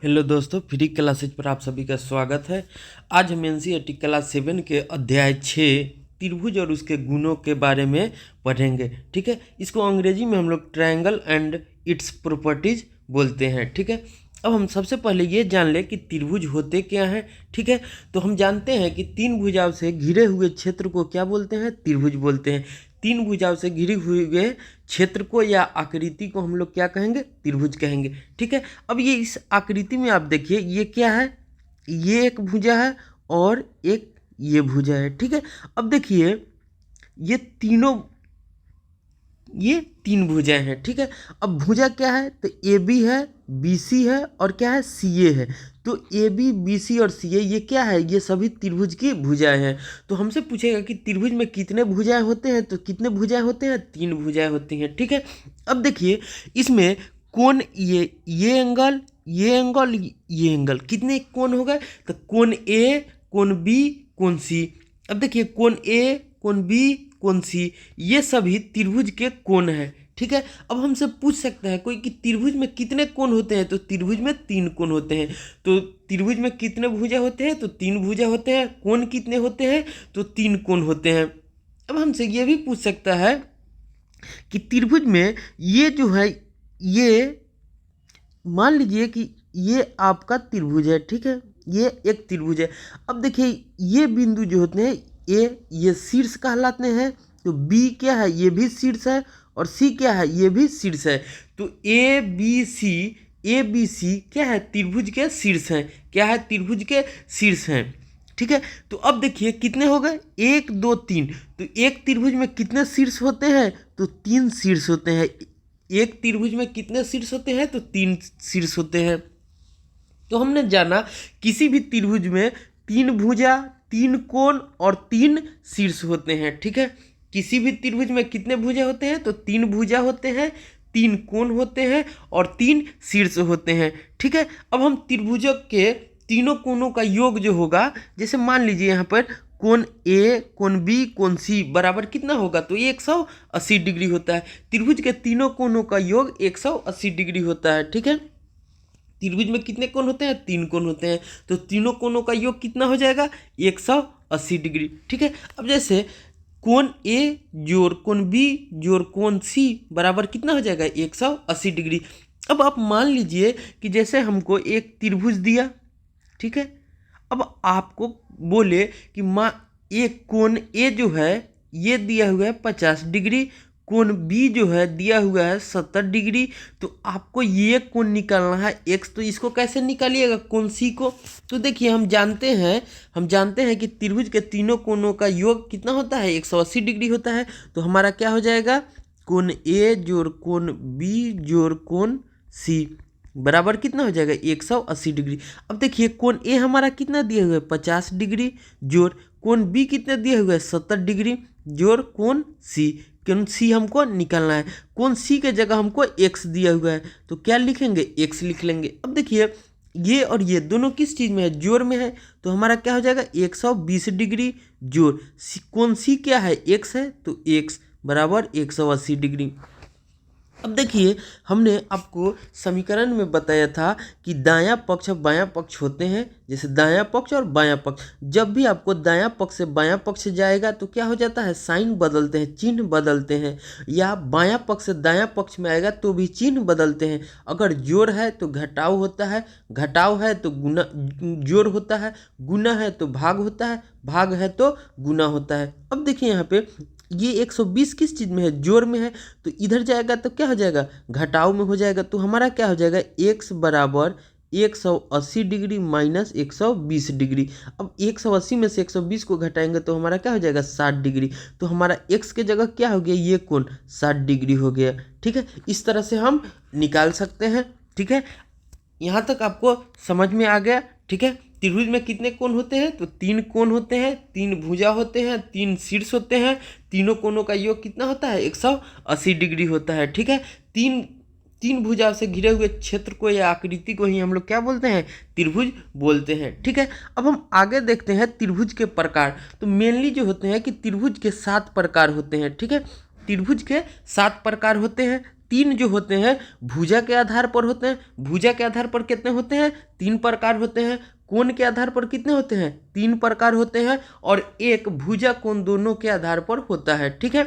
Hello दोस्तों, free classes पर आप सभी का स्वागत है। आज हम एनसीईआरटी क्लास 7 के अध्याय 6 त्रिभुज और उसके गुणों के बारे में पढ़ेंगे। ठीक है, इसको अंग्रेजी में हम लोग ट्रायंगल एंड इट्स प्रॉपर्टीज बोलते हैं। ठीक है, अब हम सबसे पहले ये जान लें कि त्रिभुज होते क्या हैं। ठीक है, तो हम जानते हैं कि तीन भुजाओं से घिरे हुए क्षेत्र को क्या बोलते हैं? त्रिभुज बोलते हैं। तीन भुजाओं से घिरे हुए क्षेत्र को या आकृति को हम लोग क्या कहेंगे? त्रिभुज कहेंगे। ठीक है, अब ये इस आकृति में आप देखिए, ये क्या है? ये एक भुजा है और एक ये भुजा है। ठीक है, अब देखिए ये तीन भुजाएं हैं। ठीक है, अब भुजा क्या है? तो ए बी है, बी सी है और क्या है? सी ए है। तो ए बी, बी सी और सी ए ये क्या है? ये सभी त्रिभुज की भुजाएं हैं। तो हमसे पूछेगा कि त्रिभुज में कितने भुजाएं होते हैं? तो कितने भुजाएं होते हैं? तीन भुजाएं होती हैं। ठीक है, अब देखिए इसमें कोण ये एंगल, ये एंगल, ये एंगल, कितने कोण हो गए? तो कोण ए, कोण बी, कोण सी। अब देखिए कोण ए, कोण बी, कोण सी, ये सभी त्रिभुज के कोण हैं। ठीक है, अब हमसे पूछ सकता है कोई कि त्रिभुज में कितने कोण होते हैं? तो त्रिभुज में तीन कोण होते हैं। तो त्रिभुज में कितने भुजा होते हैं? तो तीन भुजा होते हैं। कोण कितने होते हैं? तो तीन कोण होते हैं। अब हमसे ये भी पूछ सकता है कि त्रिभुज में ये जो है, ये मान लीजिए कि ये आपका त्रिभुज है। ठीक है, ये एक त्रिभुज है। अब देखिए ये बिंदु जो होते हैं, ये शीर्ष कहलाते हैं। तो बी क्या है? ये भी शीर्ष है। और सी क्या है? ये भी शीर्ष है। तो ए बी सी क्या है? त्रिभुज के शीर्ष हैं। क्या है? त्रिभुज के शीर्ष हैं। ठीक है, तो अब देखिए कितने हो गए? एक, दो, तीन। तो एक त्रिभुज में कितने शीर्ष होते हैं? तो तीन शीर्ष होते हैं। एक त्रिभुज में कितने शीर्ष होते हैं? तो तीन शीर्ष होते हैं। तो हमने जाना किसी भी त्रिभुज में तीन भुजा, तीन कोण और तीन शीर्ष होते हैं। ठीक है, किसी भी त्रिभुज में कितने भुजा होते हैं? तो तीन भुजा होते हैं, तीन कोण होते हैं और तीन शीर्ष होते हैं। ठीक है, अब हम त्रिभुजों के तीनों कोणों का योग जो होगा, जैसे मान लीजिए यहाँ पर कोण ए, कोण बी, कोण सी बराबर कितना होगा? तो 180 डिग्री होता है। त्रिभुज के तीनों कोणों का योग 180 डिग्री होता है। ठीक है, त्रिभुज में कितने कोण होते हैं? तीन कोण होते हैं। तो तीनों कोणों का योग कितना हो जाएगा? 180 डिग्री। ठीक है, अब जैसे कोण ए जोड़ कोण बी जोड़ कोण सी बराबर कितना हो जाएगा? 180 डिग्री। अब आप मान लीजिए कि जैसे हमको एक त्रिभुज दिया। ठीक है, अब आपको बोले कि एक कोण ए जो है ये दिया हुआ है 50 डिग्री, कोण बी जो है दिया हुआ है 70 डिग्री। तो आपको ये कोण निकालना है एक्स। तो इसको कैसे निकालिएगा? कोण सी को। तो देखिए हम जानते हैं कि त्रिभुज के तीनों कोणों का योग कितना होता है? 180 डिग्री होता है। तो हमारा क्या हो जाएगा? कोण ए जोड़ कोण बी जोड़ कोण सी बराबर कितना हो जाएगा? 180 डिग्री। अब देखिए कोण ए हमारा कितना दिया हुआ है? 50 डिग्री जोड़ कोण बी कितना दिया हुआ है? 70 डिग्री जोड़ कोण सी। कोण सी हमको निकालना है। कोण सी के जगह हमको एक्स दिया हुआ है, तो क्या लिखेंगे? एक्स लिख लेंगे। अब देखिए ये और ये दोनों किस चीज़ में है? जोड़ में है। तो हमारा क्या हो जाएगा? 120 डिग्री जोड़ कोण सी क्या है? एक्स है। तो एक्स बराबर 180 डिग्री। अब देखिए हमने आपको समीकरण में बताया था कि दायां पक्ष और बायां पक्ष होते हैं। जैसे दायां पक्ष और बायां पक्ष, जब भी आपको दायां पक्ष से बायां पक्ष जाएगा तो क्या हो जाता है? साइन बदलते हैं, चिन्ह बदलते हैं। या बायां पक्ष से दायां पक्ष में आएगा तो भी चिन्ह बदलते हैं। अगर जोड़ है तो घटाव होता है, घटाव है तो गुना, जोड़ होता है, गुना है तो भाग होता है, भाग है तो गुना होता है। अब देखिए यहाँ पे ये 120 किस चीज़ में है? जोड़ में है। तो इधर जाएगा तो क्या हो जाएगा? घटाव में हो जाएगा। तो हमारा क्या हो जाएगा? x बराबर 180 डिग्री माइनस 120 डिग्री। अब 180 में से 120 को घटाएंगे तो हमारा क्या हो जाएगा? 60 डिग्री। तो हमारा x के जगह क्या हो गया? ये कोण 60 डिग्री हो गया। ठीक है, इस तरह से हम निकाल सकते हैं। ठीक है, यहाँ तक आपको समझ में आ गया। ठीक है, त्रिभुज में कितने कोण होते हैं? तो तीन कोण होते हैं, तीन भुजा होते हैं, तीन शीर्ष होते हैं। तीनों कोणों का योग कितना होता है? 180 डिग्री होता है। ठीक है, तीन भुजा से घिरे हुए क्षेत्र को या आकृति को ही हम लोग क्या बोलते हैं? त्रिभुज बोलते हैं। ठीक है, अब हम आगे देखते हैं त्रिभुज के प्रकार। तो मेनली जो होते हैं कि त्रिभुज के 7 प्रकार होते हैं। ठीक है, त्रिभुज के 7 प्रकार होते हैं। तीन जो होते हैं भुजा के आधार पर होते हैं। भुजा के आधार पर कितने होते हैं? 3 प्रकार होते हैं। कोण के आधार पर कितने होते हैं? 3 प्रकार होते हैं। और एक भुजा कोण दोनों के आधार पर होता है। ठीक है,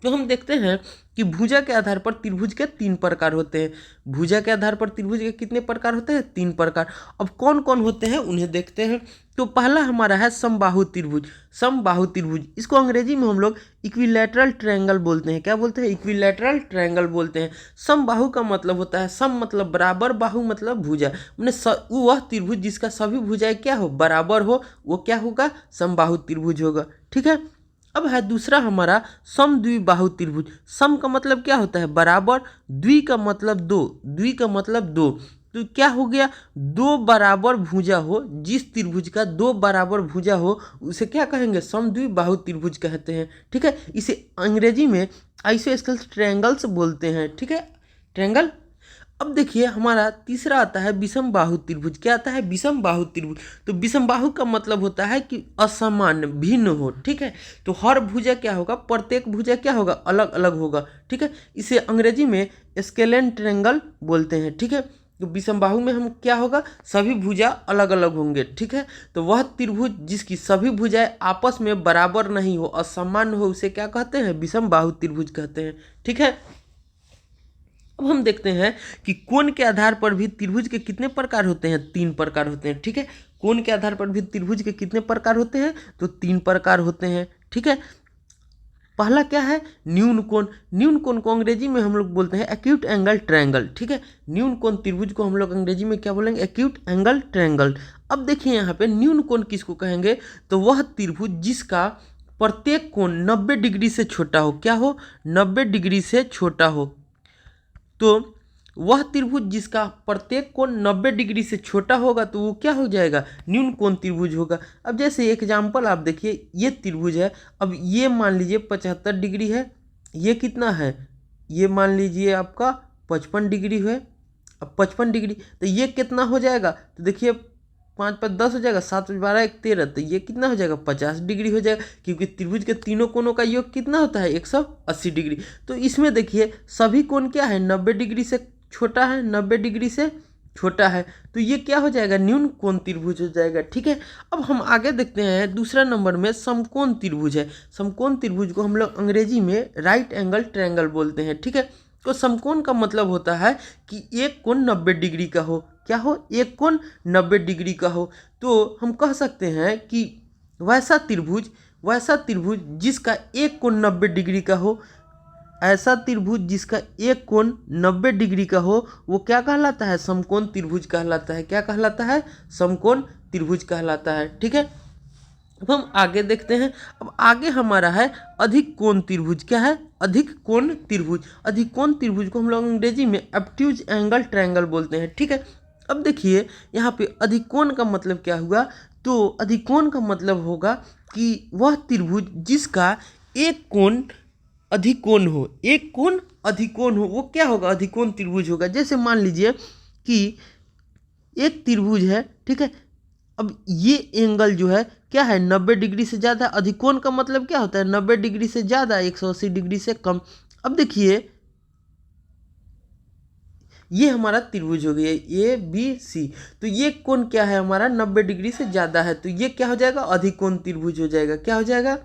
तो हम देखते हैं कि भुजा के आधार पर त्रिभुज के 3 प्रकार होते हैं। भुजा के आधार पर त्रिभुज के कितने प्रकार होते हैं? 3 प्रकार। अब कौन कौन होते हैं उन्हें देखते हैं। तो पहला हमारा है समबाहु त्रिभुज। समबाहु त्रिभुज, इसको अंग्रेजी में हम लोग इक्विलैटरल ट्रायंगल बोलते हैं। क्या बोलते हैं? इक्विलैटरल ट्रायंगल बोलते हैं। समबाहु का मतलब होता है, सम मतलब बराबर, बाहु मतलब भुजा, मैंने वह त्रिभुज जिसका सभी भुजाएं क्या हो? बराबर हो, वो क्या होगा? समबाहु त्रिभुज होगा। ठीक है, अब है दूसरा हमारा समद्विबाहु त्रिभुज। सम का मतलब क्या होता है? बराबर, द्वि का मतलब दो, द्वि का मतलब दो, तो क्या हो गया? दो बराबर भुजा हो, जिस त्रिभुज का दो बराबर भुजा हो उसे क्या कहेंगे? समद्विबाहु त्रिभुज कहते हैं। ठीक है, इसे अंग्रेजी में आइसोस्केलस ट्रायंगल्स बोलते हैं। ठीक है, ट्रायंगल। अब देखिए हमारा तीसरा आता है विषम बाहु त्रिभुज। क्या आता है? विषम बाहु त्रिभुज। तो विषम बाहु का मतलब होता है कि असमान, भिन्न हो। ठीक है, तो हर भुजा क्या होगा? प्रत्येक भुजा क्या होगा? अलग अलग होगा। ठीक है, इसे अंग्रेजी में स्केलेन ट्रायंगल बोलते हैं। ठीक है, तो विषम बाहु में हम क्या होगा? सभी भुजा अलग अलग होंगे। ठीक है, तो वह त्रिभुज जिसकी सभी भुजाएं आपस में बराबर नहीं हो, असमान हो, उसे क्या कहते हैं? विषम बाहु त्रिभुज कहते हैं। ठीक है, अब हम देखते हैं कि कोण के आधार पर भी त्रिभुज के कितने प्रकार होते हैं? 3 प्रकार होते हैं। ठीक है, कोण के आधार पर भी त्रिभुज के कितने प्रकार होते हैं? तो 3 प्रकार होते हैं। ठीक है, पहला क्या है? न्यून कोण। न्यून कोण को अंग्रेजी में हम लोग बोलते हैं एक्यूट एंगल ट्रायंगल। ठीक है, न्यून कोण त्रिभुज को हम लोग अंग्रेजी में क्या बोलेंगे? Acute angle triangle. अब देखिए यहाँ पे न्यून कोण किसको कहेंगे? तो वह त्रिभुज जिसका प्रत्येक कोण 90 डिग्री से छोटा हो। क्या हो? 90 डिग्री से छोटा हो। तो वह त्रिभुज जिसका प्रत्येक कोण 90 डिग्री से छोटा होगा तो वो क्या हो जाएगा? न्यून कोण त्रिभुज होगा। अब जैसे एग्जाम्पल आप देखिए, ये त्रिभुज है, अब ये मान लीजिए 75 डिग्री है, ये कितना है? ये मान लीजिए आपका 55 डिग्री है। अब 55 डिग्री तो ये कितना हो जाएगा? तो देखिए 5 5 10 हो जाएगा, 7 12 1 13, तो ये कितना हो जाएगा? 50 डिग्री हो जाएगा, क्योंकि त्रिभुज के तीनों कोणों का योग कितना होता है? 180 डिग्री। तो इसमें देखिए सभी कोण क्या है? 90 डिग्री से छोटा है, 90 डिग्री से छोटा है, तो ये क्या हो जाएगा? न्यून कोण त्रिभुज हो जाएगा। ठीक है, अब हम आगे देखते हैं दूसरा नंबर में समकोण त्रिभुज है। समकोण त्रिभुज को हम लोग अंग्रेजी में राइट एंगल ट्रायंगल बोलते हैं। ठीक है, तो समकोण का मतलब होता है कि एक कोण 90 डिग्री का हो। क्या हो? एक कोण 90 डिग्री का हो। तो हम कह सकते हैं कि वैसा त्रिभुज जिसका एक कोण 90 डिग्री का हो, ऐसा त्रिभुज जिसका एक कोण 90 डिग्री का हो, वो क्या कहलाता है? समकोण त्रिभुज कहलाता है। क्या कहलाता है? समकोण त्रिभुज कहलाता है। ठीक है, अब हम आगे देखते हैं। अब आगे हमारा है अधिक कोण त्रिभुज। क्या है? अधिक कोण त्रिभुज। अधिक कोण त्रिभुज को हम लोग अंग्रेजी में ऑब्ट्यूज एंगल ट्रायंगल बोलते हैं। ठीक है, अब देखिए यहाँ पे अधिक कोण का मतलब क्या हुआ? तो अधिक कोण का मतलब होगा कि वह त्रिभुज जिसका एक कोण अधिक कोण हो, एक कोण अधिक कोण हो, वो क्या होगा? अधिक कोण त्रिभुज होगा। जैसे मान लीजिए कि एक त्रिभुज है। ठीक है, अब ये एंगल जो है क्या है? 90 डिग्री से ज़्यादा। अधिक कोण का मतलब क्या होता है? 90 डिग्री से ज़्यादा, 180 डिग्री से कम। अब देखिए ये हमारा त्रिभुज हो गया ए बी सी, तो ये कोण क्या है हमारा? 90 डिग्री से ज़्यादा है, तो ये क्या हो जाएगा? अधिक कोण त्रिभुज हो जाएगा। क्या हो जाएगा?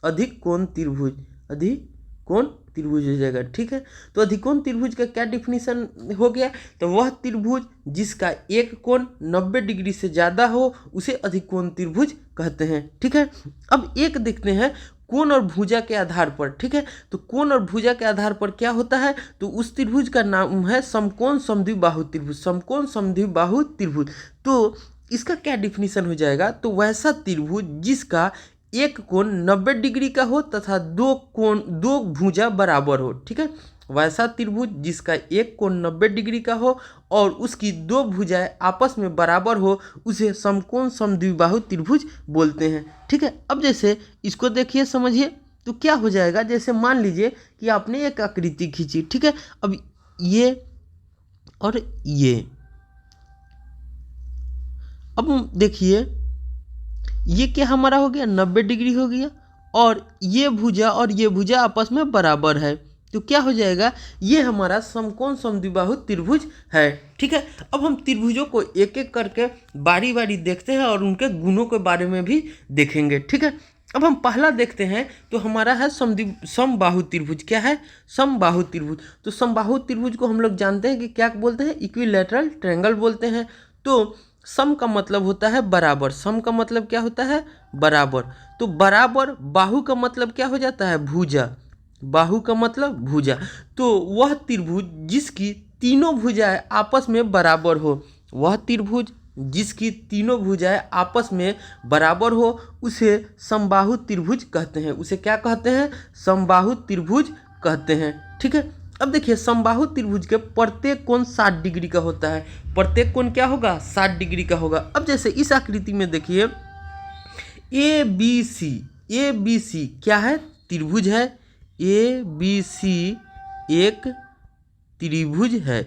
अधिक कोण त्रिभुज। अधिक कोण त्रिभुज हो जाएगा। ठीक है, तो अधिकोण त्रिभुज का क्या डिफिनीशन हो गया? तो वह त्रिभुज जिसका एक कोण 90 डिग्री से ज़्यादा हो उसे अधिकोण त्रिभुज कहते हैं। ठीक है, अब एक देखते हैं कोण और भुजा के आधार पर। ठीक है, तो कोण और भुजा के आधार पर क्या होता है? तो उस त्रिभुज का नाम है समकोण समद्विबाहु त्रिभुज। समकोण समद्विबाहु त्रिभुज। तो इसका क्या डिफिनीशन हो जाएगा? तो वैसा त्रिभुज जिसका एक कोण 90 डिग्री का हो तथा दो भुजा बराबर हो। ठीक है, वैसा त्रिभुज जिसका एक कोण 90 डिग्री का हो और उसकी दो भुजाएं आपस में बराबर हो उसे समकोण समद्विबाहु त्रिभुज बोलते हैं। ठीक है, अब जैसे इसको देखिए, समझिए, तो क्या हो जाएगा? जैसे मान लीजिए कि आपने एक आकृति खींची। ठीक है, अब ये और ये, अब देखिए ये क्या हमारा हो गया? 90 डिग्री हो गया, और ये भुजा आपस में बराबर है। तो क्या हो जाएगा, ये हमारा समकोण समद्विबाहु त्रिभुज है। ठीक है, अब हम त्रिभुजों को एक एक करके बारी बारी देखते हैं और उनके गुणों के बारे में भी देखेंगे। ठीक है, अब हम पहला देखते हैं तो हमारा है समबाहु त्रिभुज। क्या है? समबाहु त्रिभुज। तो समबाहु त्रिभुज को हम लोग जानते हैं कि क्या बोलते हैं, इक्विलैटरल ट्रायंगल बोलते हैं। तो सम का मतलब होता है बराबर, सम का मतलब क्या होता है, बराबर। तो बराबर, बाहु का मतलब क्या हो जाता है, भुजा, बाहु का मतलब भुजा। तो वह त्रिभुज जिसकी तीनों भुजाएं आपस में बराबर हो, वह त्रिभुज जिसकी तीनों भुजाएं आपस में बराबर हो उसे समबाहु त्रिभुज कहते हैं। उसे क्या कहते हैं, समबाहु त्रिभुज कहते हैं। ठीक है, अब देखिए समबाहु त्रिभुज के प्रत्येक कोण 60 डिग्री का होता है। प्रत्येक कोण क्या होगा, 60 डिग्री का होगा। अब जैसे इस आकृति में देखिए ए बी सी क्या है, त्रिभुज है। ए बी सी एक त्रिभुज है।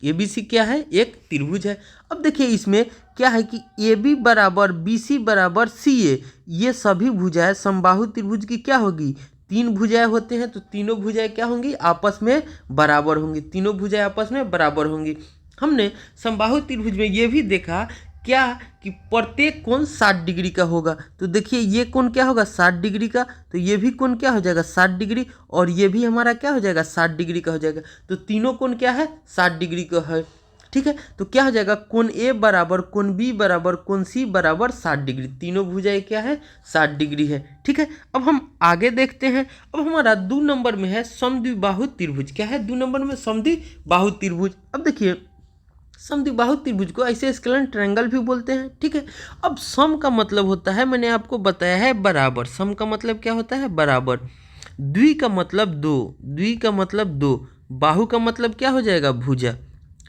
ए बी सी क्या है, एक त्रिभुज है। अब देखिए इसमें क्या है कि ए बी बराबर बी सी बराबर सी ए, ये सभी भुजाएं समबाहु त्रिभुज की क्या होगी, तीन भुजाएं होते हैं तो तीनों भुजाएं क्या होंगी, आपस में बराबर होंगी। तीनों भुजाएं आपस में बराबर होंगी। हमने समबाहु त्रिभुज में ये भी देखा क्या कि प्रत्येक कोण 60 डिग्री का होगा। तो देखिए ये कोण क्या होगा, 60 डिग्री का। तो ये भी कोण क्या हो जाएगा, 60 डिग्री, और ये भी हमारा क्या हो जाएगा, 60 डिग्री का हो जाएगा। तो तीनों कोण क्या है, 60 डिग्री का है। ठीक है, तो क्या हो जाएगा, कोण ए बराबर कोण बी बराबर कोण सी बराबर 60 डिग्री। तीनों भुजाएं क्या है, 60 डिग्री है। ठीक है, अब हम आगे देखते हैं। अब हमारा 2 नंबर में है समद्विबाहु त्रिभुज। क्या है, 2 नंबर में समद्विबाहु त्रिभुज। अब देखिए समद्विबाहु त्रिभुज को ऐसे स्केलर ट्रायंगल भी बोलते हैं। ठीक है, अब सम का मतलब होता है, मैंने आपको बताया है, बराबर। सम का मतलब क्या होता है, बराबर। द्वि का मतलब दो, द्वि का मतलब दो, बाहु का मतलब क्या हो जाएगा, भुजा।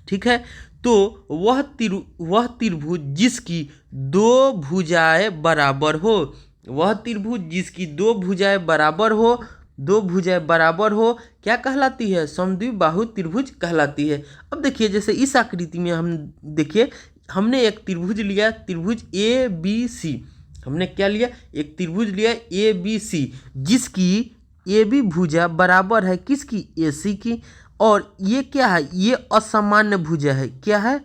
ठीक है, तो वह त्रिभुज जिसकी दो भुजाएं बराबर हो, वह त्रिभुज जिसकी दो भुजाएं बराबर हो, दो भुजाएं बराबर हो, क्या कहलाती है, समद्विबाहु त्रिभुज कहलाती है। अब देखिए जैसे इस आकृति में हम देखिए, हमने एक त्रिभुज लिया, त्रिभुज ए बी सी। हमने क्या लिया, एक त्रिभुज लिया ए बी सी, जिसकी ए बी भुजा बराबर है किसकी, ए सी की। और ये क्या है, ये असामान्य भुजा है। क्या है,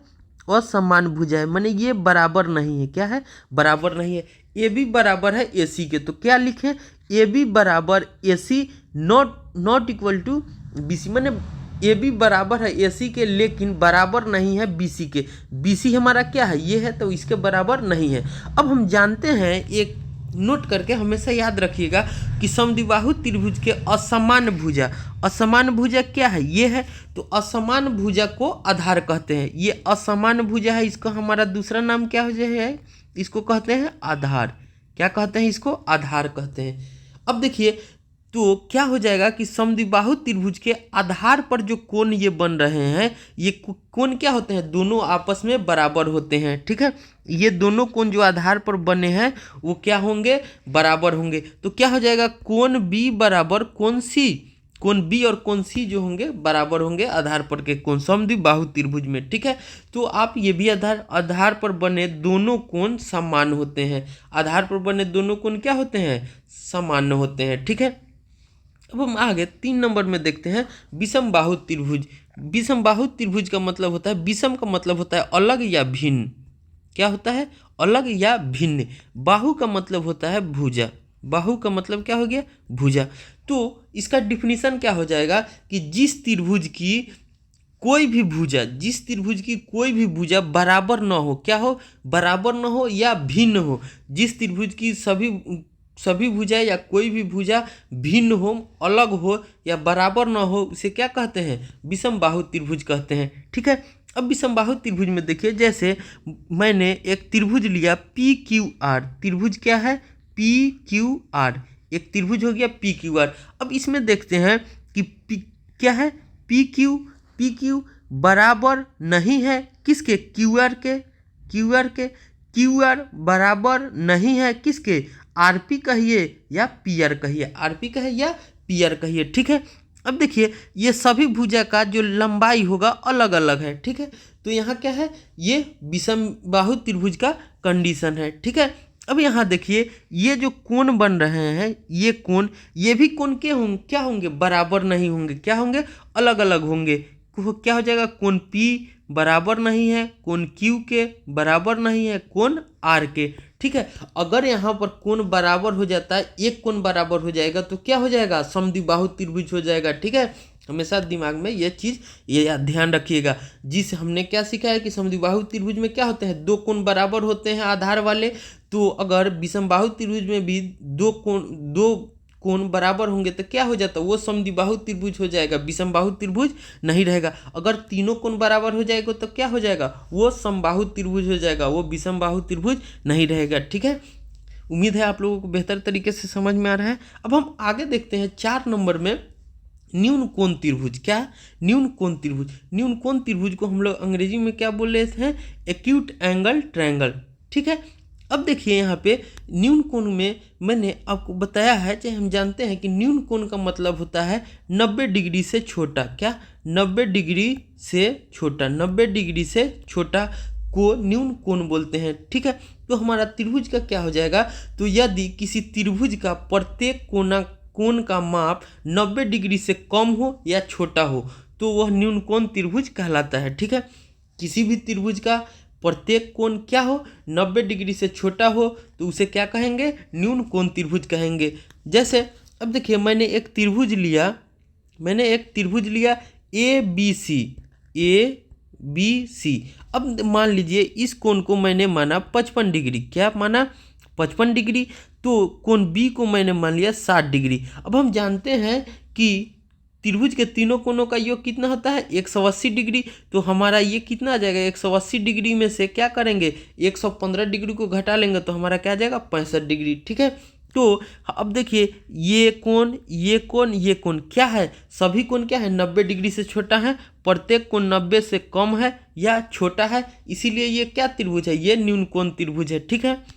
असमान भुजा है, माने ये बराबर नहीं है। क्या है, बराबर नहीं है। ए बी बराबर है ए सी के, तो क्या लिखें, ए बी बराबर A C not equal to B C. मैंने ए बी बराबर है ए सी के लेकिन बराबर नहीं है बी सी के। बी सी हमारा क्या है, ये है, तो इसके बराबर नहीं है। अब हम जानते हैं, एक नोट करके हमेशा याद रखिएगा कि समद्विबाहु त्रिभुज के असमान भुजा, असमान भुजा क्या है, ये है। तो असमान भुजा को आधार कहते हैं। ये असमान भुजा है, इसको हमारा दूसरा नाम क्या हो जाए, इसको कहते हैं आधार। क्या कहते हैं, इसको आधार कहते हैं। अब देखिए तो क्या हो जाएगा कि समद्विबाहु त्रिभुज के आधार पर जो कोण ये बन रहे हैं, ये कोण क्या होते हैं, दोनों आपस में बराबर होते हैं। ठीक है, ये दोनों कोण जो आधार पर बने हैं वो क्या होंगे, बराबर होंगे। तो क्या हो जाएगा, कोण बी बराबर कोण सी, कोण बी और कोण सी जो होंगे बराबर होंगे आधार पर के कोण समद्विबाहु त्रिभुज में। ठीक है, तो आप ये भी आधार पर बने दोनों कोण समान होते हैं। आधार पर बने दोनों कोण क्या होते हैं, समान होते हैं। ठीक है, अब हम आगे 3 नंबर में देखते हैं विषम बाहु त्रिभुज। विषम बाहु त्रिभुज का मतलब होता है, विषम का मतलब होता है अलग या भिन्न। क्या होता है, अलग या भिन्न। बाहु का मतलब होता है भुजा, बाहु का मतलब क्या हो गया, भुजा। तो इसका डिफिनीशन क्या हो जाएगा कि जिस त्रिभुज की कोई भी भुजा, जिस त्रिभुज की कोई भी भुजा बराबर न हो, क्या हो, बराबर न हो या भिन्न हो। जिस त्रिभुज की सभी भुजा या कोई भी भुजा भिन्न हो, अलग हो या बराबर न हो, उसे क्या कहते हैं, विषम बाहु त्रिभुज कहते हैं। ठीक है, अब विषम बाहु त्रिभुज में देखिए, जैसे मैंने एक त्रिभुज लिया पी क्यू आर। त्रिभुज क्या है, पी क्यू आर, एक त्रिभुज हो गया पी क्यू आर। अब इसमें देखते हैं कि क्या है, पी क्यू बराबर नहीं है किसके, क्यू आर के, क्यू आर बराबर नहीं है किसके, आरपी कहिए या पीआर कहिए, आरपी कहिए या पीआर कहिए। ठीक है, अब देखिए ये सभी भुजा का जो लंबाई होगा अलग अलग है। ठीक है, तो यहाँ क्या है, ये विषम बाहु त्रिभुज का कंडीशन है। ठीक है, अब यहाँ देखिए ये जो कोण बन रहे हैं, ये कोण, ये भी कोण के होंगे, क्या होंगे, बराबर नहीं होंगे, क्या होंगे, अलग अलग होंगे। क्या हो जाएगा, कोण P बराबर नहीं है कोण Q के, बराबर नहीं है कोण R के। ठीक है, अगर यहाँ पर कोण बराबर हो जाता है, एक कोण बराबर हो जाएगा तो क्या हो जाएगा, समद्विबाहु त्रिभुज हो जाएगा। ठीक है, हमेशा दिमाग में ये चीज़ ये ध्यान रखिएगा। जिस हमने क्या सीखा है कि समद्विबाहु त्रिभुज में क्या होते हैं, दो कोण बराबर होते हैं आधार वाले। तो अगर विषमबाहु त्रिभुज में भी दो कोण बराबर होंगे तो क्या हो जाता है, वो समद्विबाहु त्रिभुज हो जाएगा, विषमबाहु त्रिभुज नहीं रहेगा। अगर तीनों कोण बराबर हो जाएगा तो क्या हो जाएगा, वो समबाहु त्रिभुज हो जाएगा, वो विषमबाहु त्रिभुज नहीं रहेगा। ठीक है, उम्मीद है आप लोगों को बेहतर तरीके से समझ में आ रहा है। अब हम आगे देखते हैं 4 नंबर में न्यून कोण त्रिभुज। क्या, न्यून कोण त्रिभुज। न्यून कोण त्रिभुज को हम लोग अंग्रेजी में क्या बोल रहे थे, एक्यूट एंगल ट्रायंगल। ठीक है, अब देखिए यहाँ पे न्यून कोण में मैंने आपको बताया है, चाहे हम जानते हैं कि न्यून कोण का मतलब होता है 90 डिग्री से छोटा। क्या, 90 डिग्री से छोटा, 90 डिग्री से छोटा को न्यून कोण बोलते हैं। ठीक है, तो हमारा त्रिभुज का क्या हो जाएगा, तो यदि किसी त्रिभुज का प्रत्येक कोण का माप 90 डिग्री से कम हो या छोटा हो तो वह न्यून कोण त्रिभुज कहलाता है। ठीक है, किसी भी त्रिभुज का प्रत्येक कोण क्या हो, 90 डिग्री से छोटा हो तो उसे क्या कहेंगे, न्यून कोण त्रिभुज कहेंगे। जैसे अब देखिए मैंने एक त्रिभुज लिया ए बी सी। अब मान लीजिए इस कोण को मैंने माना 55 डिग्री। क्या माना, 55 डिग्री। तो कोण बी को मैंने मान लिया 60 डिग्री। अब हम जानते हैं कि त्रिभुज के तीनों कोणों का योग कितना होता है, 180 डिग्री। तो हमारा ये कितना आ जाएगा, 180 डिग्री में से क्या करेंगे, 115 डिग्री को घटा लेंगे तो हमारा क्या आ जाएगा, 65 डिग्री। ठीक है, तो अब देखिए ये कोण क्या है, सभी कोण क्या है, 90 डिग्री से छोटा है, प्रत्येक कोण 90 से कम है या छोटा है, इसीलिए ये क्या त्रिभुज है, ये न्यून कोण त्रिभुज है। ठीक है,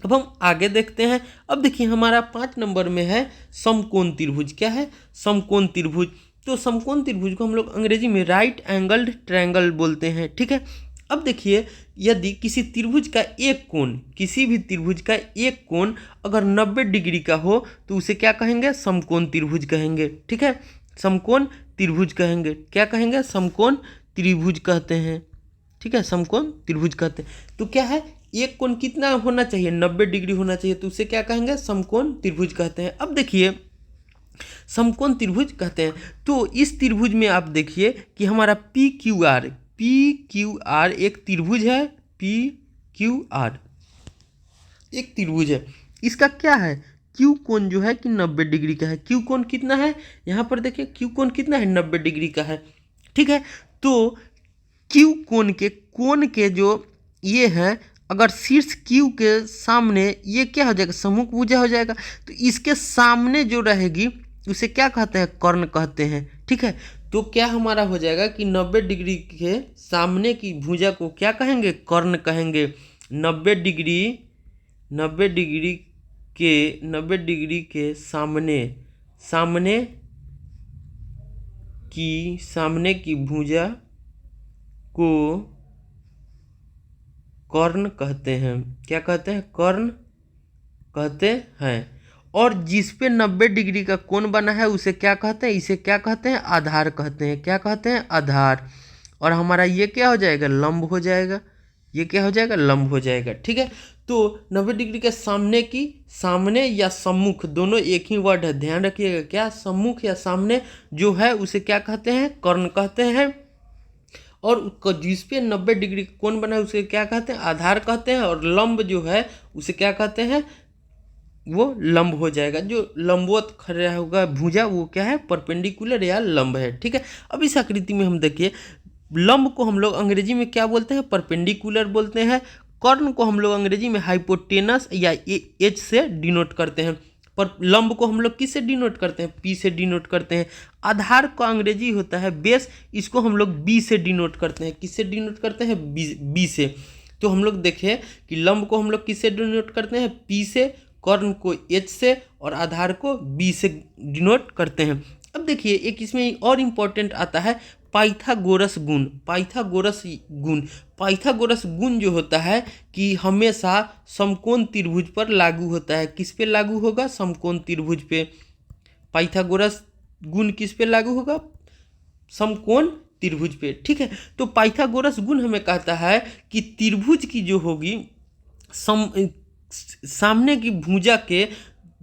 अब हम आगे देखते हैं। अब देखिए हमारा 5 नंबर में है समकोण त्रिभुज। क्या है, समकोण त्रिभुज। तो समकोण त्रिभुज को हम लोग अंग्रेजी में राइट एंगल्ड ट्रायंगल बोलते हैं। ठीक है, अब देखिए यदि किसी त्रिभुज का एक कोण, किसी भी त्रिभुज का एक कोण अगर 90 डिग्री का हो तो उसे क्या कहेंगे, समकोण त्रिभुज कहेंगे। ठीक है, समकोण त्रिभुज कहेंगे। क्या कहेंगे, समकोण त्रिभुज कहते हैं। ठीक है, समकोण त्रिभुज कहते हैं। तो क्या है, एक कोण कितना होना चाहिए, 90 डिग्री होना चाहिए, तो उसे क्या कहेंगे, समकोण त्रिभुज कहते हैं। अब देखिए समकोण त्रिभुज कहते हैं तो इस त्रिभुज में आप देखिए कि हमारा पी क्यू आर एक त्रिभुज है, पी क्यू आर एक त्रिभुज है। इसका क्या है, क्यू कोण जो है कि 90 डिग्री का है। क्यू कोण कितना है, यहाँ पर देखिए क्यू कोण कितना है, 90 डिग्री का है। ठीक है, तो क्यू कोण के जो ये है, अगर शीर्ष क्यू के सामने ये क्या हो जाएगा, सम्मुख भुजा हो जाएगा। तो इसके सामने जो रहेगी उसे क्या कहते हैं, कर्ण कहते हैं। ठीक है, तो क्या हमारा हो जाएगा कि 90 डिग्री के सामने की भुजा को क्या कहेंगे, कर्ण कहेंगे। 90 डिग्री के सामने की भुजा को कर्ण कहते हैं। क्या कहते हैं, कर्ण कहते हैं। और जिस पे 90 डिग्री का कोण बना है उसे क्या कहते हैं, इसे क्या कहते हैं, आधार कहते हैं। क्या कहते हैं, आधार। और हमारा ये क्या हो जाएगा, लंब हो जाएगा। ये क्या हो जाएगा, लंब हो जाएगा। ठीक है, तो 90 डिग्री के सामने या सम्मुख दोनों एक ही वर्ड है, ध्यान रखिएगा। क्या, सम्मुख या सामने जो है उसे क्या कहते हैं, कर्ण कहते हैं। और जिस पे 90 डिग्री कोण बना है उसे क्या कहते हैं, आधार कहते हैं। और लंब जो है उसे क्या कहते हैं, वो लंब हो जाएगा। जो लंबवत खड़ा होगा भुजा वो क्या है, परपेंडिकुलर या लंब है। ठीक है, अब इस आकृति में हम देखिए लंब को हम लोग अंग्रेजी में क्या बोलते हैं, परपेंडिकुलर बोलते हैं। कर्ण को हम लोग अंग्रेजी में हाइपोटेनस या एच से डिनोट करते हैं। पर लंब को हम लोग किससे डिनोट करते हैं, पी से डिनोट करते हैं। आधार का अंग्रेजी होता है बेस, इसको हम लोग बी से डिनोट करते हैं। किससे डिनोट करते हैं, बी से। तो हम लोग देखें कि लंब को हम लोग किससे डिनोट करते हैं, पी से, कर्ण को एच से और आधार को बी से डिनोट करते हैं। अब देखिए एक इसमें और इम्पोर्टेंट आता है पाइथागोरस गुण, पाइथागोरस गुण जो होता है कि हमेशा समकोण त्रिभुज पर लागू होता है। किस पे लागू होगा? समकोण त्रिभुज पे। पाइथागोरस गुण किस पे लागू होगा? समकोण त्रिभुज पे। ठीक है, तो पाइथागोरस गुण हमें कहता है कि त्रिभुज की जो होगी सामने की भुजा के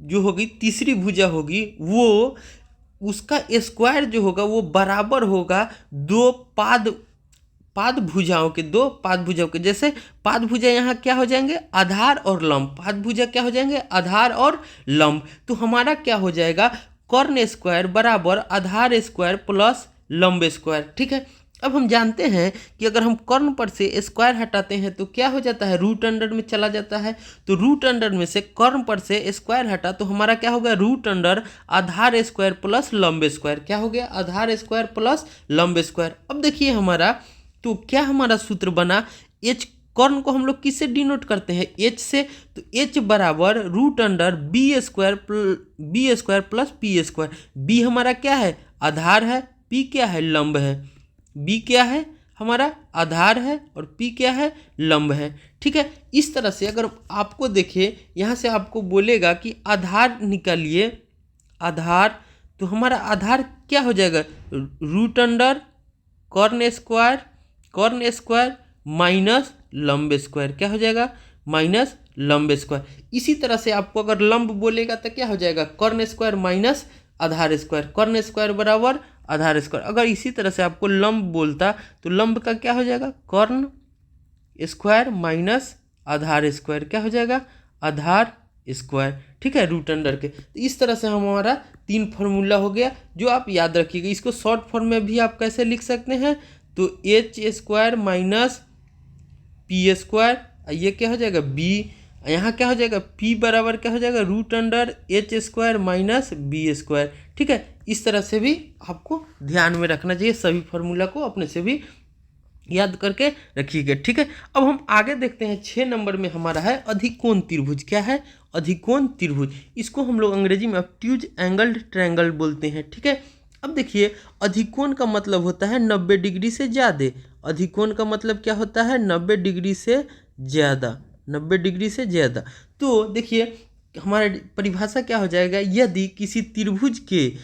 जो होगी तीसरी भुजा होगी, वो उसका स्क्वायर जो होगा वो बराबर होगा दो पाद भुजाओं के। जैसे पाद भुजा यहाँ क्या हो जाएंगे? आधार और लंब। पाद भुजा क्या हो जाएंगे? आधार और लंब। तो हमारा क्या हो जाएगा? कर्ण स्क्वायर बराबर आधार स्क्वायर प्लस लंब स्क्वायर। ठीक है, अब हम जानते हैं कि अगर हम कर्ण पर से स्क्वायर हटाते हैं तो क्या हो जाता है? रूट अंडर में चला जाता है। तो रूट अंडर में से कर्ण पर से स्क्वायर हटा तो हमारा क्या होगा? रूट अंडर आधार स्क्वायर प्लस लंब स्क्वायर। क्या हो गया? आधार स्क्वायर प्लस लंब स्क्वायर। अब देखिए हमारा, तो क्या हमारा सूत्र बना? एच कर्ण को हम लोग किससे डिनोट करते हैं? एच से। तो एच बराबर root under B square plus P square. B हमारा क्या है? आधार है। पी क्या है? लंब है। बी क्या है? हमारा आधार है और पी क्या है? लंब है। ठीक है, इस तरह से अगर आपको देखिए यहाँ से आपको बोलेगा कि आधार निकालिए, आधार, तो हमारा आधार क्या हो जाएगा? रूट अंडर कर्ण स्क्वायर माइनस लंब स्क्वायर। क्या हो जाएगा? माइनस लंब स्क्वायर। इसी तरह से आपको अगर लंब बोलेगा तो क्या हो जाएगा? कर्ण स्क्वायर माइनस आधार स्क्वायर। कर्ण स्क्वायर बराबर आधार स्क्वायर। अगर इसी तरह से आपको लंब बोलता तो लंब का क्या हो जाएगा? कर्ण स्क्वायर माइनस आधार स्क्वायर। क्या हो जाएगा? आधार स्क्वायर। ठीक है, रूट अंडर के। तो इस तरह से हमारा 3 फार्मूला हो गया जो आप याद रखिएगा। इसको शॉर्ट फॉर्म में भी आप कैसे लिख सकते हैं? तो H square minus P square, ये क्या हो जाएगा? बी। यहाँ क्या हो जाएगा? पी बराबर क्या हो जाएगा? Root under H square minus B square. ठीक है, इस तरह से भी आपको ध्यान में रखना चाहिए। सभी फार्मूला को अपने से भी याद करके रखिएगा। ठीक है, अब हम आगे देखते हैं। 6 नंबर में हमारा है अधिकोण त्रिभुज। क्या है? अधिकोण त्रिभुज। इसको हम लोग अंग्रेजी में ऑब्ट्यूज एंगल्ड ट्रायंगल बोलते हैं। ठीक है, अब देखिए अधिकोण का मतलब होता है 90 डिग्री से ज़्यादा। अधिकोण का मतलब क्या होता है? 90 डिग्री से ज़्यादा। 90 डिग्री से ज़्यादा। तो देखिए हमारा परिभाषा क्या हो जाएगा? यदि किसी त्रिभुज के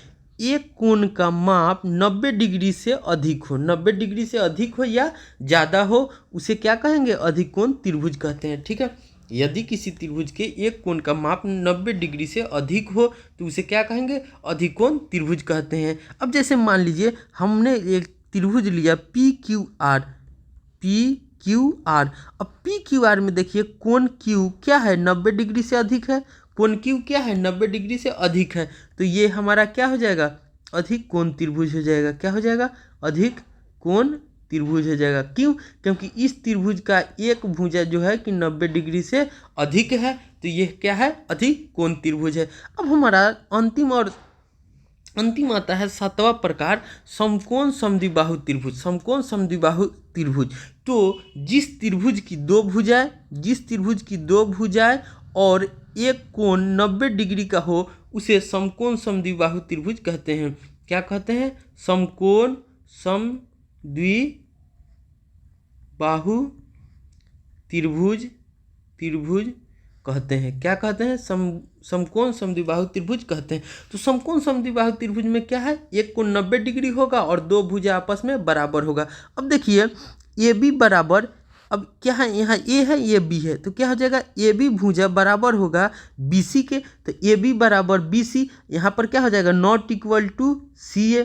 एक कोण का माप 90 डिग्री से अधिक हो, 90 डिग्री से अधिक हो या ज़्यादा हो, उसे क्या कहेंगे? अधिकोण त्रिभुज कहते हैं। ठीक है, यदि किसी त्रिभुज के एक कोण का माप 90 डिग्री से अधिक हो तो उसे क्या कहेंगे? अधिकोण त्रिभुज कहते हैं। अब जैसे मान लीजिए हमने एक त्रिभुज लिया पी क्यू आर। अब पी क्यू आर में देखिए कोण क्यू क्या है? 90 डिग्री से अधिक है। कोण क्यू क्या है? 90 डिग्री से अधिक है। तो ये हमारा क्या हो जाएगा? अधिक कोण त्रिभुज हो जाएगा। क्या हो जाएगा? अधिक कोण त्रिभुज हो जाएगा। क्यों? क्योंकि इस त्रिभुज का एक भुजा जो है कि 90 डिग्री से अधिक है, तो ये क्या है? अधिक कोण त्रिभुज है। अब हमारा अंतिम आता है 7वां प्रकार, समकोण समद्विबाहु त्रिभुज। समकोण समद्विबाहु त्रिभुज। तो जिस त्रिभुज की दो भुजाएं और एक कोण 90 डिग्री का हो उसे समकोण समद्विबाहु त्रिभुज कहते हैं। क्या कहते हैं? समकोण समद्विबाहु त्रिभुज कहते हैं। क्या कहते हैं? समकोण समद्विबाहु त्रिभुज कहते हैं। तो समकोण समद्विबाहु त्रिभुज में क्या है? एक कोण 90 डिग्री होगा और दो भुजा आपस में बराबर होगा। अब देखिए ए बी बराबर, अब क्या है? यहाँ ए है, ये बी है, तो क्या हो जाएगा? ए बी भुजा बराबर होगा बी सी के। तो ए बी बराबर बी सी, यहाँ पर क्या हो जाएगा? नॉट इक्वल टू सी ए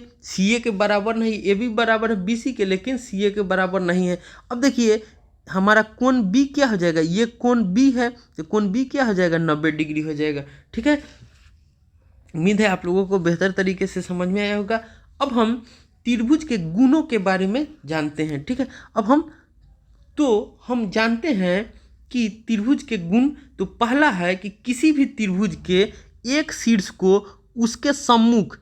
के बराबर नहीं। ए बी बराबर है बी सी के, लेकिन सी ए के बराबर नहीं है। अब देखिए हमारा कोण बी क्या हो जाएगा? ये कोण बी है, तो कोण बी क्या हो जाएगा? 90 डिग्री हो जाएगा। ठीक है, उम्मीद है आप लोगों को बेहतर तरीके से समझ में आया होगा। अब हम त्रिभुज के गुणों के बारे में जानते हैं। ठीक है, अब हम जानते हैं कि त्रिभुज के गुण, तो पहला है कि किसी भी त्रिभुज के एक शीर्ष को उसके सम्मुख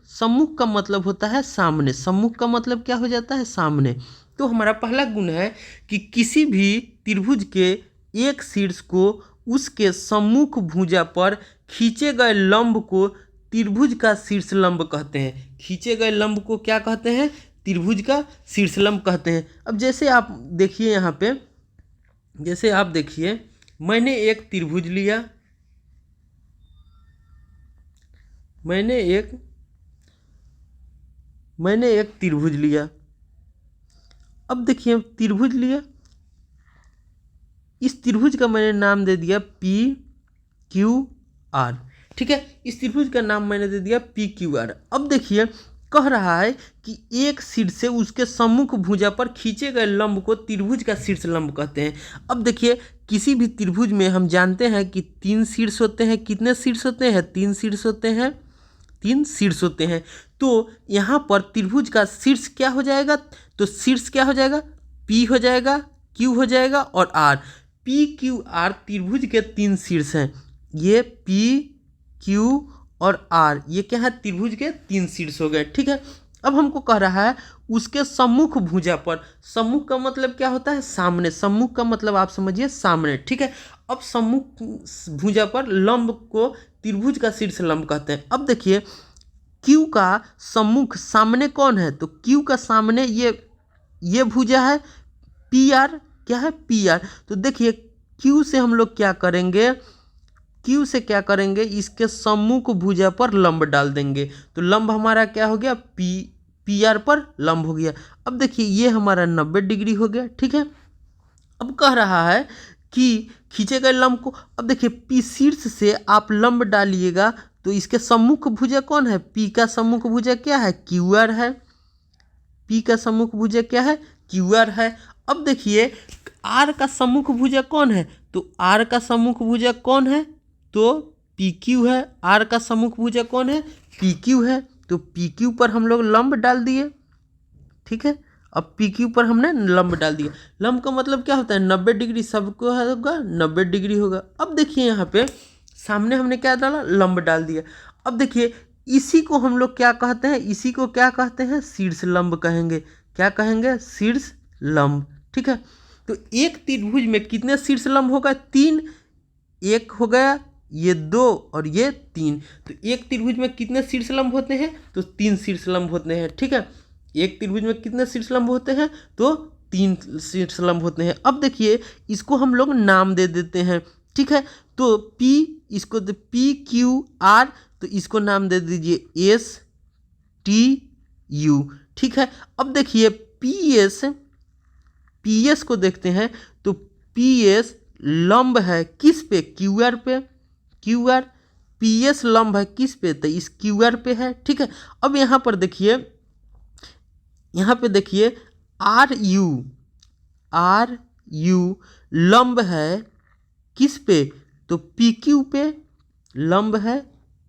का मतलब होता है सामने। सम्मुख का मतलब क्या हो जाता है? सामने। तो हमारा पहला गुण है कि किसी भी त्रिभुज के एक शीर्ष को उसके सम्मुख भुजा पर खींचे गए लंब को त्रिभुज का शीर्ष लंब कहते हैं। खींचे गए लंब को क्या कहते हैं? त्रिभुज का शीर्षलंब कहते हैं। अब जैसे आप देखिए यहाँ पे, जैसे आप देखिए मैंने एक त्रिभुज लिया, मैंने एक त्रिभुज लिया। अब देखिए त्रिभुज लिया, इस त्रिभुज का मैंने नाम दे दिया पी क्यू आर। ठीक है, इस त्रिभुज का नाम मैंने दे दिया पी क्यू आर। अब देखिए कह रहा है कि एक शीर्ष से उसके सम्मुख भुजा पर खींचे गए लंब को त्रिभुज का शीर्ष लंब कहते हैं। अब देखिए किसी भी त्रिभुज में हम जानते हैं कि 3 शीर्ष होते हैं। कितने शीर्ष होते हैं? 3 शीर्ष होते हैं, 3 शीर्ष होते हैं। तो यहाँ पर त्रिभुज का शीर्ष क्या हो जाएगा? तो शीर्ष क्या हो जाएगा? पी हो जाएगा, क्यू हो जाएगा और आर। पी क्यू आर त्रिभुज के 3 शीर्ष हैं। ये पी क्यू और आर ये क्या है? त्रिभुज के 3 शीर्ष हो गए। ठीक है, अब हमको कह रहा है उसके सम्मुख भुजा पर। सम्मुख का मतलब क्या होता है? सामने। सम्मुख का मतलब आप समझिए सामने। ठीक है, अब सम्मुख भुजा पर लंब को त्रिभुज का शीर्ष लंब कहते हैं। अब देखिए क्यू का सम्मुख सामने कौन है? तो क्यू का सामने ये भुजा है पी आर। क्या है? P R. तो देखिए क्यू से हम लोग क्या करेंगे? क्यू से क्या करेंगे? इसके सम्मुख भुजा पर लंब डाल देंगे। तो लंब हमारा क्या हो गया? पी आर पर लंब हो गया। अब देखिए ये हमारा 90 डिग्री हो गया। ठीक है, अब कह रहा है कि खींचे गए लंब को, अब देखिए पी शीर्ष से आप लंब डालिएगा तो इसके सम्मुख भुजा कौन है? पी का सम्मुख भुजा क्या है? क्यू आर है। पी का सम्मुख भुजा क्या है? क्यू आर है। अब देखिए आर का सम्मुख भुजा कौन है? तो आर का सम्मुख भुजा कौन है? तो पी क्यू है। आर का सम्मुख भुजा कौन है? पी क्यू है। तो पी क्यू पर हम लोग लंब डाल दिए। ठीक है, अब पी क्यू पर हमने लंब डाल दिया। लंब का मतलब क्या होता है? 90 डिग्री। सबको होगा 90 डिग्री होगा। अब देखिए यहाँ पे सामने हमने क्या डाला? लंब डाल दिया। अब देखिए इसी को हम लोग क्या कहते हैं? इसी को क्या कहते हैं? शीर्ष लंब कहेंगे। क्या कहेंगे? शीर्ष लंब। ठीक है, तो एक त्रिभुज में कितने शीर्ष लंब होगा? 3। एक हो गया, ये 2 और ये 3। तो एक त्रिभुज में कितने शीर्ष लंब होते हैं? तो 3 शीर्ष लंब होते हैं। ठीक है, एक त्रिभुज में कितने शीर्ष लंब होते हैं? तो 3 शीर्ष लंब होते हैं। अब देखिए इसको हम लोग नाम दे देते हैं। ठीक है, तो P, इसको पी क्यू आर, तो इसको नाम दे दीजिए एस टी यू। ठीक है, अब देखिए पी एस को देखते हैं तो पी एस लंब है किस पे? क्यू आर पे। क्यू आर, पी एस लंब है किस पे? तो इस क्यू आर पे है। ठीक है, अब यहाँ पर देखिए, यहाँ पे देखिए आर यू लंब है किस पे? तो पी क्यू पे लंब है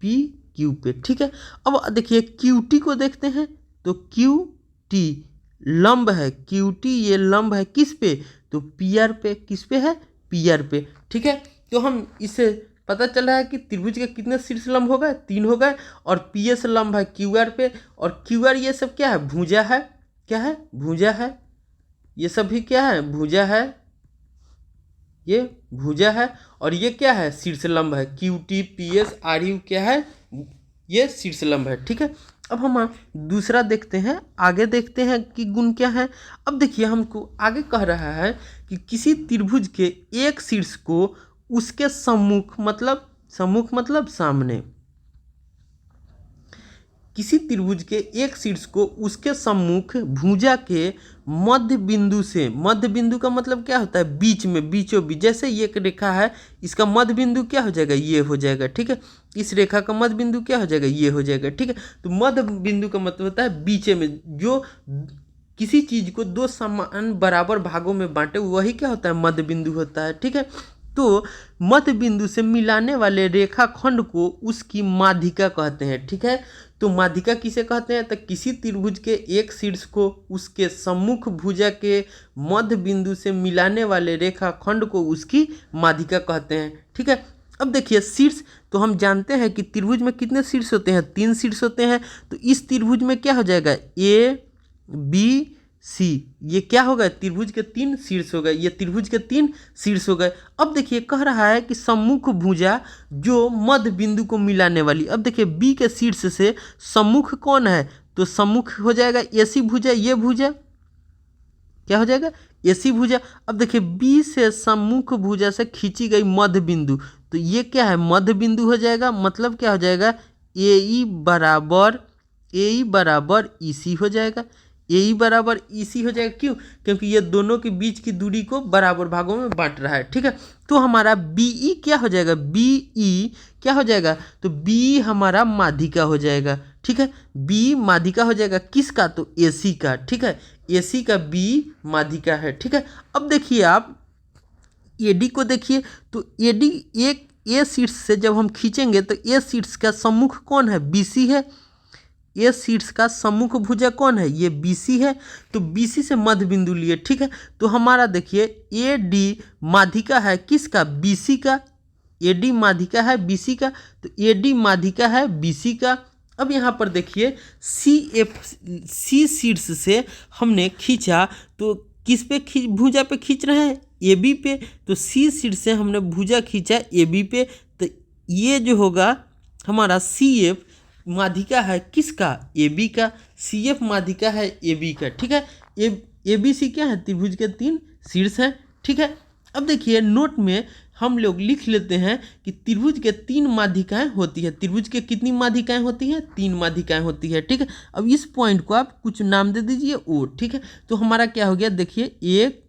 पी क्यू पे। ठीक है, अब देखिए क्यू टी को देखते हैं तो क्यू टी लंब है, क्यू टी ये लंब है किस पे? तो पी आर पे। किस पे है? पी आर पे। ठीक है, तो हम इससे पता चल रहा है कि त्रिभुज के कितने शीर्ष लंब हो गए? 3 हो गए। और पी एस लंब है क्यू आर पे, और क्यू आर ये सब क्या है? भुजा है। क्या है? भुजा है। ये सब भी क्या है? भुजा है। ये भुजा है। और ये क्या है? शीर्ष लंब है। Q T P S R you क्या है? ये शीर्ष लंब है। ठीक है, अब हम दूसरा देखते हैं, आगे देखते हैं कि गुण क्या है। अब देखिए हमको आगे कह रहा है कि किसी त्रिभुज के एक शीर्ष को उसके सम्मुख मतलब सामने, किसी त्रिभुज के एक शीर्ष को उसके सम्मुख भुजा के मध्य बिंदु से, मध्य बिंदु का मतलब क्या होता है? बीच में, बीचों बीच। जैसे ये एक रेखा है, इसका मध्य बिंदु क्या हो जाएगा? ये हो जाएगा। ठीक है, इस रेखा का मध्य बिंदु क्या हो जाएगा? ये हो जाएगा। ठीक है, तो मध्य बिंदु का मतलब होता है बीचे में, जो किसी चीज को 2 समान बराबर भागों में बांटे, वही क्या होता है? मध्य बिंदु होता है। ठीक है, तो मध्य बिंदु से मिलाने वाले रेखाखंड को उसकी माध्यिका कहते हैं। ठीक है, तो माध्यिका किसे कहते हैं? तो किसी त्रिभुज के एक शीर्ष को उसके सम्मुख भुजा के मध्य बिंदु से मिलाने वाले रेखाखंड को उसकी माध्यिका कहते हैं। ठीक है, अब देखिए शीर्ष, तो हम जानते हैं कि त्रिभुज में कितने शीर्ष होते हैं? 3 शीर्ष होते हैं। तो इस त्रिभुज में क्या हो जाएगा? ए बी सी, ये क्या होगा? त्रिभुज के 3 शीर्ष हो गए। ये त्रिभुज के 3 शीर्ष हो गए। अब देखिए कह रहा है कि सम्मुख भुजा जो मध्य बिंदु को मिलाने वाली। अब देखिए बी के शीर्ष से सम्मुख कौन है? तो तो सम्मुख हो जाएगा AC भुजा, ये भुजा क्या हो जाएगा AC भुजा। अब देखिए B से सम्मुख भुजा से खींची गई मध्य बिंदु, तो ये क्या है मध्य बिंदु हो जाएगा, मतलब क्या हो जाएगा AE बराबर EC हो जाएगा। AE बराबर EC हो जाएगा, क्यों? क्योंकि ये दोनों के बीच की दूरी को बराबर भागों में बांट रहा है, ठीक है। तो हमारा BE क्या हो जाएगा, BE क्या हो जाएगा, तो B हमारा माध्यिका हो जाएगा, ठीक है। B माध्यिका हो जाएगा किसका, तो AC का, ठीक है। AC का B माध्यिका है, ठीक है। अब देखिए आप AD को देखिए, तो AD एक A शीर्ष से जब हम खींचेंगे तो A शीर्ष का सम्मुख कौन है, BC है। A शीर्ष का सम्मुख भुजा कौन है, ये BC है। तो BC से मध्य बिंदु लिए, ठीक है। तो हमारा देखिए AD माध्यिका है किसका, BC का। AD माध्यिका है BC का, तो AD माध्यिका है BC का। अब यहाँ पर देखिए C शीर्ष से हमने खींचा, तो किस पे भुजा पे खींच रहे हैं, AB पे। तो C शीर्ष से हमने भुजा खींचा AB पे, तो ये जो होगा हमारा CF माध्यिका है किसका, AB का। CF माध्यिका है AB का, ठीक है। ABC क्या है, त्रिभुज के 3 शीर्ष हैं, ठीक है। अब देखिए नोट में हम लोग लिख लेते हैं कि त्रिभुज के 3 माध्यिकाएं होती है। त्रिभुज के कितनी माध्यिकाएं होती हैं, 3 माध्यिकाएं होती है, ठीक है। अब इस पॉइंट को आप कुछ नाम दे दीजिए O, ठीक है। तो हमारा क्या हो गया, देखिए 1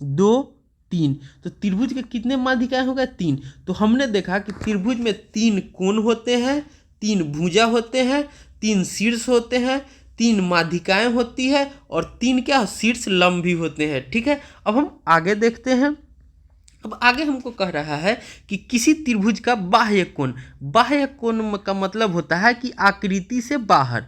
2 3, तो त्रिभुज के कितने माध्यिकाएं हो गए, 3। तो हमने देखा कि त्रिभुज में 3 कोण होते हैं, 3 भुजा होते हैं, 3 शीर्ष होते हैं, 3 माध्यिकाएं होती है और 3 क्या शीर्ष लंब भी होते हैं, ठीक है। अब हम आगे देखते हैं। अब आगे हमको कह रहा है कि किसी त्रिभुज का बाह्य कोण, बाह्य कोण का मतलब होता है कि आकृति से बाहर,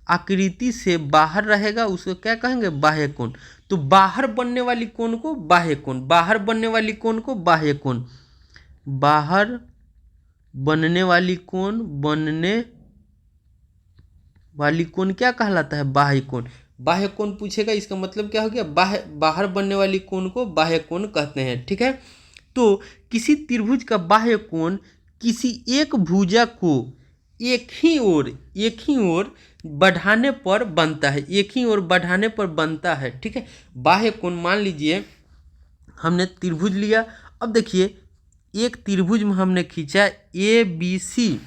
आकृति से बाहर रहेगा, उसको क्या कहेंगे, बाह्य कोण। तो बाहर बनने वाली कोण को बाह्य कोण, बाहर बनने वाली कोण को बाह्य कोण, बाहर बनने वाली कोण क्या कहलाता है, बाह्य कोण। बाह्य कोण पूछेगा, इसका मतलब क्या हो गया, बाहर बनने वाली कोण को बाह्य कोण कहते हैं, ठीक है। तो किसी त्रिभुज का बाह्य कोण किसी एक भुजा को एक ही ओर बढ़ाने पर बनता है, एक ही ओर बढ़ाने पर बनता है, ठीक है। बाह्य कोण मान लीजिए हमने त्रिभुज लिया। अब देखिए एक त्रिभुज में हमने खींचा ABC,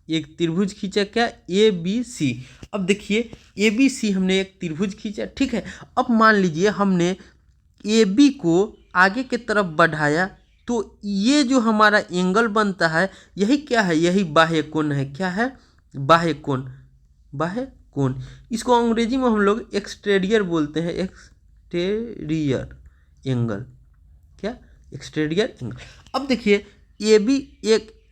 एक त्रिभुज खींचा क्या, ABC। अब देखिए ABC हमने एक त्रिभुज खींचा, ठीक है। अब मान लीजिए हमने AB को आगे की तरफ बढ़ाया, तो ये जो हमारा एंगल बनता है यही क्या है, यही बाह्य कोण है। क्या है, बाह्य कोण, बाह्य कोण। इसको अंग्रेजी में हम लोग एक्सटेरियर बोलते हैं, एक्सटेरियर एंगल, क्या, एक्सटेरियर एंगल। अब देखिए AB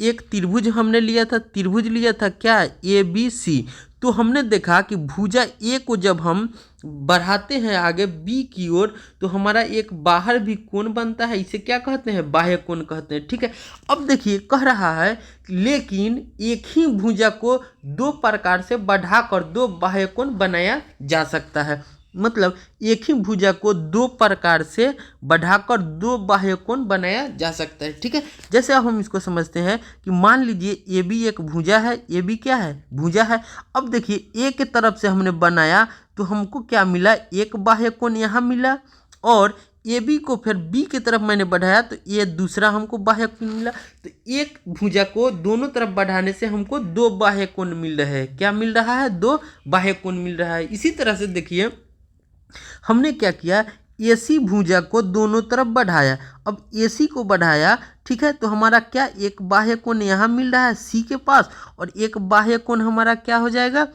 एक त्रिभुज हमने लिया था, त्रिभुज लिया था क्या, ABC। तो हमने देखा कि भुजा A को जब हम बढ़ाते हैं आगे B की ओर, तो हमारा एक बाहर भी कोण बनता है, इसे क्या कहते हैं, बाह्य कोण कहते हैं, ठीक है। अब देखिए कह रहा है लेकिन एक ही भुजा को 2 प्रकार से बढ़ाकर 2 बाह्य कोण बनाया जा सकता है। मतलब एक ही भुजा को 2 प्रकार से बढ़ाकर 2 बाह्य कोण बनाया जा सकता है, ठीक है। जैसे अब हम इसको समझते हैं कि मान लीजिए AB एक भुजा है, AB क्या है, भुजा है। अब देखिए A के तरफ से हमने बनाया तो हमको क्या मिला, एक बाह्य कोण यहाँ मिला, और AB को फिर B की तरफ मैंने बढ़ाया तो ये दूसरा हमको बाह्य कोण मिला। तो एक भुजा को दोनों तरफ बढ़ाने से हमको 2 बाह्य कोण मिल रहे हैं। क्या मिल रहा है, 2 बाह्य कोण मिल रहा है। इसी तरह से देखिए हमने क्या किया, AC भुजा को दोनों तरफ बढ़ाया। अब AC को बढ़ाया, ठीक है, तो हमारा क्या, एक बाह्य कोण यहाँ मिल रहा है C के पास, और एक बाह्य कोण हमारा क्या हो जाएगा,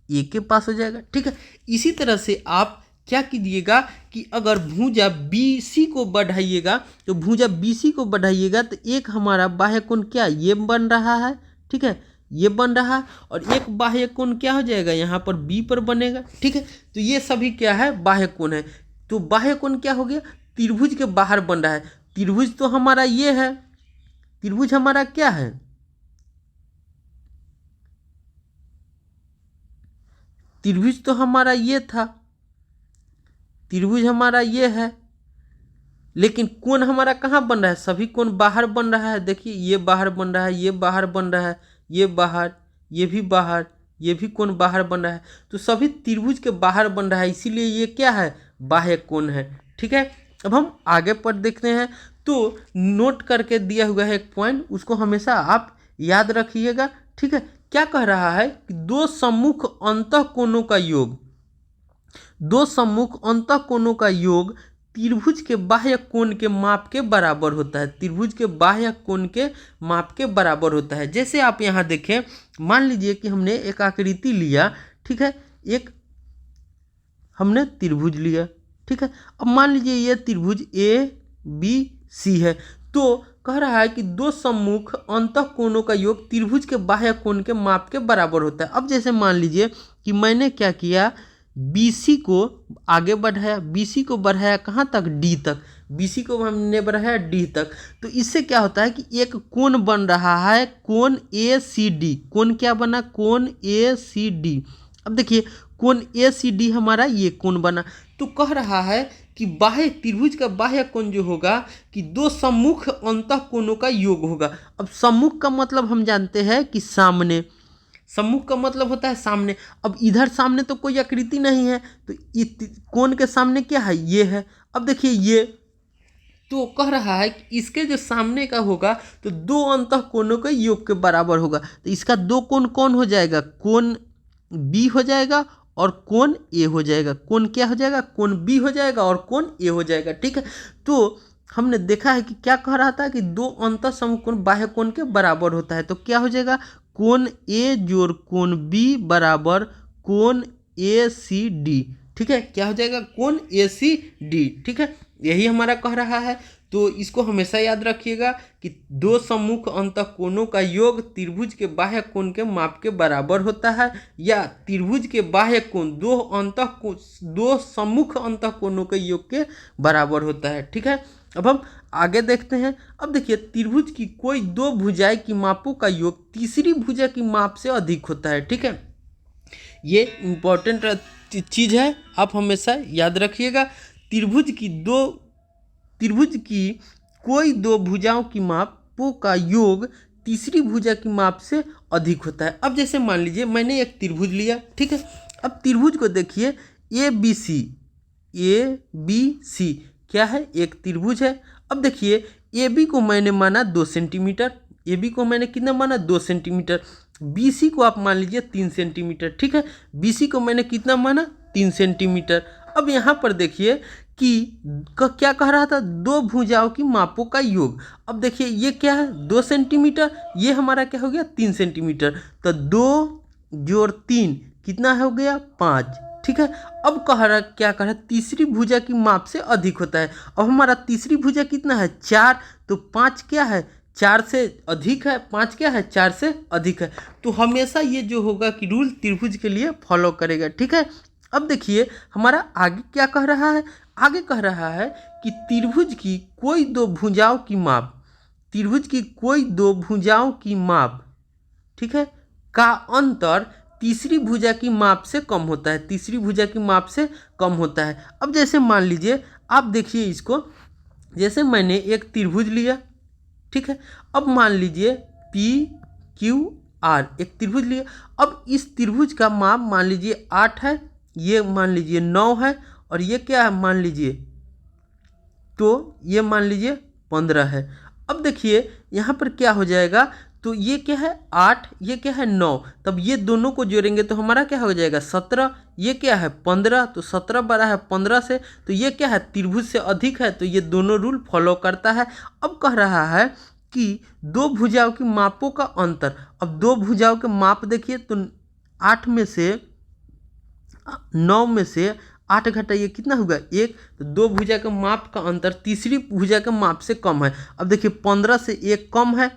A के पास हो जाएगा, ठीक है। इसी तरह से आप क्या कीजिएगा कि अगर भुजा BC को बढ़ाइएगा, तो भुजा BC को बढ़ाइएगा तो एक हमारा बाह्य कोण क्या, ये बन रहा है, ठीक है, ये बन रहा है, और एक बाह्य कोण क्या हो जाएगा, यहाँ पर B पर बनेगा, ठीक है। तो ये सभी क्या है, बाह्य कोण है। तो बाह्य कोण क्या हो गया, त्रिभुज के बाहर बन रहा है। त्रिभुज तो हमारा ये है, त्रिभुज हमारा क्या है, त्रिभुज तो हमारा ये था, त्रिभुज हमारा ये है, लेकिन कोण हमारा कहाँ बन रहा है, सभी कोण बाहर बन रहा है। देखिए ये बाहर बन रहा है, ये बाहर बन रहा है, ये बाहर, ये भी बाहर, ये भी कोण बाहर बन रहा है, तो सभी त्रिभुज के बाहर बन रहा है, इसीलिए ये क्या है, बाह्य कोण है। ठीक है, अब हम आगे पर देखते हैं। तो नोट करके दिया हुआ है एक पॉइंट, उसको हमेशा आप याद रखिएगा। ठीक है, क्या कह रहा है कि दो सम्मुख अंतःकोणों का योग, दो सम्मुख अंतःकोणों का योग त्रिभुज के बाह्य कोण के माप के बराबर होता है, त्रिभुज के बाह्य कोण के माप के बराबर होता है। जैसे आप यहाँ देखें, मान लीजिए कि हमने एक आकृति लिया, ठीक है, एक हमने त्रिभुज लिया, ठीक है। अब मान लीजिए ये त्रिभुज ABC है, तो कह रहा है कि दो सम्मुख अंतःकोणों का योग त्रिभुज के बाह्य कोण के माप के बराबर होता है। अब जैसे मान लीजिए कि मैंने क्या किया, BC को आगे बढ़ाया, BC को बढ़ाया कहाँ तक, D तक, BC को हमने बढ़ाया D तक। तो इससे क्या होता है कि एक कोण बन रहा है, कोण ACD। कोण क्या बना, कोण ACD। अब देखिए कोण ACD हमारा ये कोण बना। तो कह रहा है कि बाह्य त्रिभुज का बाह्य कोण जो होगा कि दो सम्मुख अंतःकोणों का योग होगा। अब सम्मुख का मतलब हम जानते हैं कि सामने, सम्मुख का मतलब होता है सामने। अब इधर सामने तो कोई आकृति नहीं है, तो कोण के सामने क्या है, ये है। अब देखिए ये, तो कह रहा है कि इसके जो सामने का होगा तो दो अंतःकोणों के योग के बराबर होगा। तो इसका दो कोण कौन हो जाएगा, कोण B हो जाएगा और कोण A हो जाएगा। कोण क्या हो जाएगा, कोण B हो जाएगा और कोण A हो जाएगा। ठीक है, तो हमने देखा है कि क्या कह रहा था कि दो अंतः समकोण बाह्य कोण के बराबर होता है। तो क्या हो जाएगा, कोण A जोड़ कोण B बराबर कोण ACD। ठीक है, क्या हो जाएगा, कोण ACD। ठीक है, यही हमारा कह रहा है। तो इसको हमेशा याद रखिएगा कि दो सम्मुख अंतःकोणों का योग त्रिभुज के बाह्य कोण के माप के बराबर होता है, या त्रिभुज के बाह्य कोण दो सम्मुख अंतःकोणों के योग के बराबर होता है। ठीक है, अब हम आगे देखते हैं। अब देखिए, त्रिभुज की कोई दो भुजाएं की मापों का योग तीसरी भुजा की माप से अधिक होता है। ठीक है, ये इम्पोर्टेंट चीज़ है, आप हमेशा याद रखिएगा। त्रिभुज की कोई दो भुजाओं की मापों का योग तीसरी भुजा की माप से अधिक होता है। अब जैसे मान लीजिए मैंने एक त्रिभुज लिया, ठीक है। अब त्रिभुज को देखिए, ABC क्या है, एक त्रिभुज है। अब देखिए AB को मैंने माना 2 सेंटीमीटर, AB को मैंने कितना माना, 2 सेंटीमीटर। BC को आप मान लीजिए 3 सेंटीमीटर। ठीक है, BC को मैंने कितना माना, 3 सेंटीमीटर। अब यहाँ पर देखिए कि क्या कह रहा था, दो भुजाओं की मापों का योग। अब देखिए ये क्या है, 2 सेंटीमीटर, ये हमारा क्या हो गया, 3 सेंटीमीटर। तो 2 जोड़ 3 कितना हो गया, 5। ठीक है, अब क्या कह रहा है, तीसरी भुजा की माप से अधिक होता है। अब हमारा तीसरी भुजा कितना है, 4, तो 5 क्या है, 4 से अधिक है, 5 क्या है, 4 से अधिक है। तो हमेशा ये जो होगा कि रूल त्रिभुज के लिए फॉलो करेगा। ठीक है, अब देखिए हमारा आगे क्या कह रहा है, आगे कह रहा है कि त्रिभुज की कोई दो भुजाओं की माप, त्रिभुज की कोई दो भुजाओं की माप, ठीक है, का अंतर तीसरी भुजा की माप से कम होता है, तीसरी भुजा की माप से कम होता है। अब जैसे मान लीजिए, आप देखिए इसको, जैसे मैंने एक त्रिभुज लिया, ठीक है। अब मान लीजिए PQR एक त्रिभुज लिया। अब इस त्रिभुज का माप मान लीजिए 8 है, ये मान लीजिए 9 है, और ये क्या है मान लीजिए, तो ये मान लीजिए 15 है। अब देखिए यहाँ पर क्या हो जाएगा, तो ये क्या है 8, ये क्या है 9, तब ये दोनों को जोड़ेंगे तो हमारा क्या हो जाएगा 17, ये क्या है 15, तो 17 बड़ा है 15 से, तो ये क्या है त्रिभुज से अधिक है, तो ये दोनों रूल फॉलो करता है। अब कह रहा है कि दो भुजाओं की मापों का अंतर। अब दो भुजाओं के माप देखिए, तो 8 में से 9 में से 8 घटाइए कितना होगा 1, तो दो भुजा के माप का अंतर तीसरी भुजा के माप से कम है। अब देखिए 15 से 1 कम है,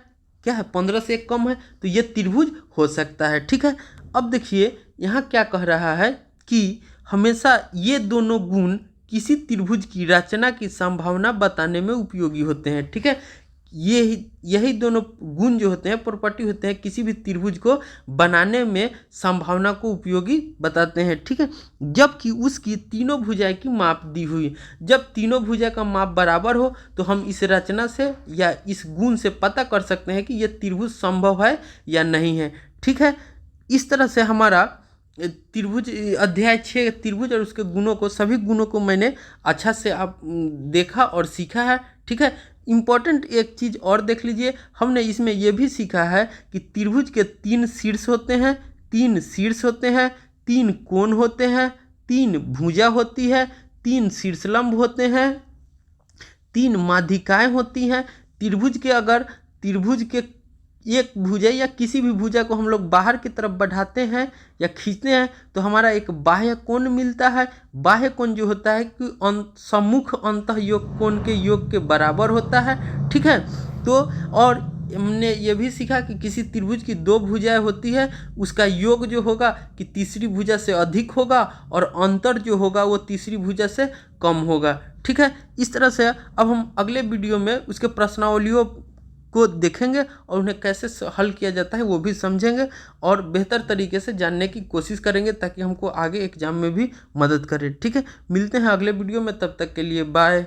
क्या है 15 से 1 कम है, तो ये त्रिभुज हो सकता है। ठीक है, अब देखिए यहाँ क्या कह रहा है कि हमेशा ये दोनों गुण किसी त्रिभुज की रचना की संभावना बताने में उपयोगी होते हैं। ठीक है, यही दोनों गुण जो होते हैं, प्रॉपर्टी होते हैं, किसी भी त्रिभुज को बनाने में संभावना को उपयोगी बताते हैं। ठीक है, जबकि उसकी तीनों भुजाएं की माप दी हुई, जब तीनों भुजा का माप बराबर हो तो हम इस रचना से या इस गुण से पता कर सकते हैं कि यह त्रिभुज संभव है या नहीं है। ठीक है, इस तरह से हमारा त्रिभुज अध्याय 6 त्रिभुज और उसके गुणों को, सभी गुणों को मैंने अच्छा से आप देखा और सीखा है। ठीक है, इम्पॉर्टेंट एक चीज़ और देख लीजिए, हमने इसमें यह भी सीखा है कि त्रिभुज के 3 शीर्ष होते हैं, 3 शीर्ष होते हैं, 3 कोण होते हैं, 3 भुजा होती है, 3 शीर्षलंब होते हैं, 3 माध्यिकाएँ होती हैं। त्रिभुज के अगर त्रिभुज के एक भुजा या किसी भी भुजा को हम लोग बाहर की तरफ बढ़ाते हैं या खींचते हैं तो हमारा एक बाह्य कोण मिलता है। बाह्य कोण जो होता है कि सम्मुख अंतः योग कोण के योग के बराबर होता है। ठीक है, तो और हमने ये भी सीखा कि किसी त्रिभुज की 2 भुजाएं होती है, उसका योग जो होगा कि तीसरी भुजा से अधिक होगा और अंतर जो होगा वो तीसरी भुजा से कम होगा। ठीक है, इस तरह से अब हम अगले वीडियो में उसके प्रश्नावलियों को देखेंगे और उन्हें कैसे हल किया जाता है वो भी समझेंगे और बेहतर तरीके से जानने की कोशिश करेंगे ताकि हमको आगे एग्जाम में भी मदद करे। ठीक है, मिलते हैं अगले वीडियो में, तब तक के लिए बाय।